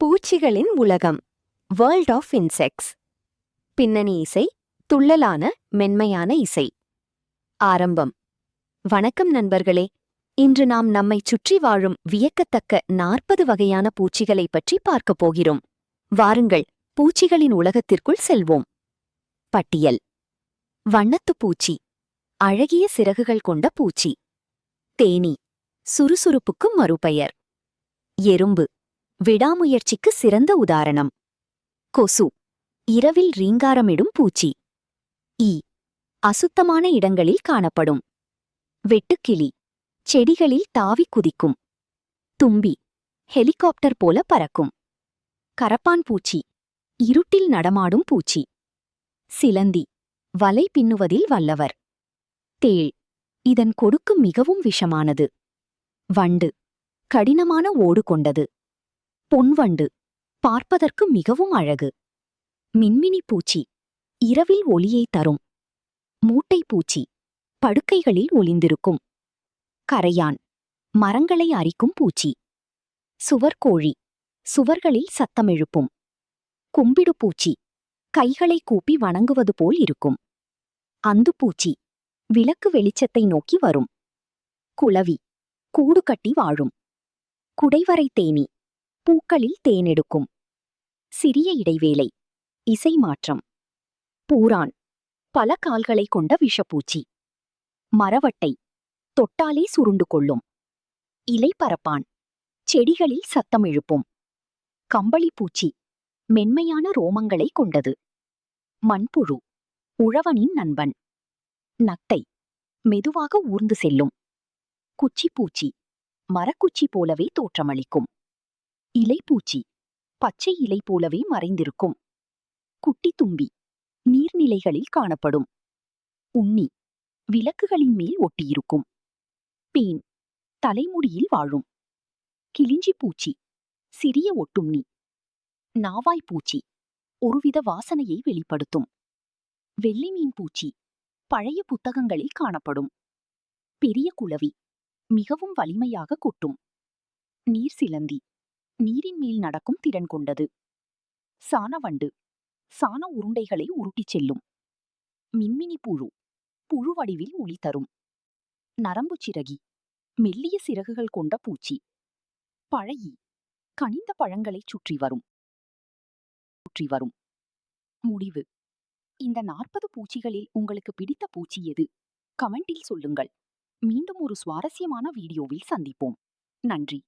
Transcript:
பூச்சிகளின் உலகம் world of insects. பின்னணி இசை துள்ளலான மென்மையான இசை. ஆரம்பம். வணக்கம் நண்பர்களே. இன்று நாம் நம்மைச் சுற்றி வாழும் வியக்கத்தக்க 40 வகையான பூச்சிகளைப் பற்றி பார்க்கப் போகிறோம். வாருங்கள், பூச்சிகளின் உலகத்திற்குள் செல்வோம். பட்டியல். வண்ணத்துப் பூச்சி, அழகிய சிறகுகள் கொண்ட பூச்சி. தேனீ, சுறுசுறுப்புக்கு மறுபெயர். எறும்பு, விடாமுயற்சிக்கு சிறந்த உதாரணம். கொசு, இரவில் ரீங்காரமிடும் பூச்சி. ஈ, அசுத்தமான இடங்களில் காணப்படும். வெட்டுக்கிளி, செடிகளில் தாவி குதிக்கும். தும்பி, ஹெலிகாப்டர் போல பறக்கும். கரப்பான் பூச்சி, இருட்டில் நடமாடும் பூச்சி. சிலந்தி, வலை பின்னுவதில் வல்லவர். தேள், இதன் கொடுக்கு மிகவும் விஷமானது. வண்டு, கடினமான ஓடு கொண்டது. பொன்வண்டு, பார்ப்பதற்கு மிகவும் அழகு. மின்மினி பூச்சி, இரவில் ஒளியை தரும். மூட்டை பூச்சி, படுக்கைகளில் ஒளிந்திருக்கும். கரையான், மரங்களை அரிக்கும் பூச்சி. சுவர்கோழி, சுவர்களில் சத்தமெழுப்பும். கும்பிடு பூச்சி, கைகளை கூப்பி வணங்குவது போல் இருக்கும். அந்துப்பூச்சி, விளக்கு வெளிச்சத்தை நோக்கி வரும். குளவி, கூடு கட்டி வாழும். குடைவரை தேனீ, பூக்களில் தேனெடுக்கும். சிறிய இடைவேளை, இசை மாற்றம். பூரான், பல கால்களை கொண்ட விஷப்பூச்சி. மரவட்டை, தொட்டாலே சுருண்டு கொள்ளும். இலைப்பரப்பான், செடிகளில் சத்தம் எழுப்பும். கம்பளிப்பூச்சி, மென்மையான ரோமங்களை கொண்டது. மண்புழு, உழவனின் நண்பன். நத்தை, மெதுவாக ஊர்ந்து செல்லும். குச்சிப்பூச்சி, மரக்குச்சி போலவே தோற்றமளிக்கும். இலைப்பூச்சி, பச்சை இலை போலவே மறைந்திருக்கும். குட்டி தும்பி, நீர்நிலைகளில் காணப்படும். உண்ணி, விளக்குகளின் மேல் ஒட்டியிருக்கும். பேன், தலைமுடியில் வாழும். கிளிஞ்சி பூச்சி, சிறிய ஒட்டுண்ணி. நாவாய்ப்பூச்சி, ஒருவித வாசனையை வெளிப்படுத்தும். வெள்ளிமீன் பூச்சி, பழைய புத்தகங்களில் காணப்படும். பெரிய குளவி, மிகவும் வலிமையாக கொட்டும். நீர் சிலந்தி, நீரின் மேல் நடக்கும் திறன் கொண்டது. சாணவண்டு, சாண உருண்டைகளை உருட்டிச் செல்லும். மின்மினி புழு, புழு வடிவில் ஒளி தரும். நரம்பு சிறகி, மெல்லிய சிறகுகள் கொண்ட பூச்சி. பழையி, கனிந்த பழங்களைச் சுற்றி வரும். முடிவு. இந்த 40 பூச்சிகளில் உங்களுக்கு பிடித்த பூச்சி எது? கமெண்டில் சொல்லுங்கள். மீண்டும் ஒரு சுவாரஸ்யமான வீடியோவில் சந்திப்போம். நன்றி.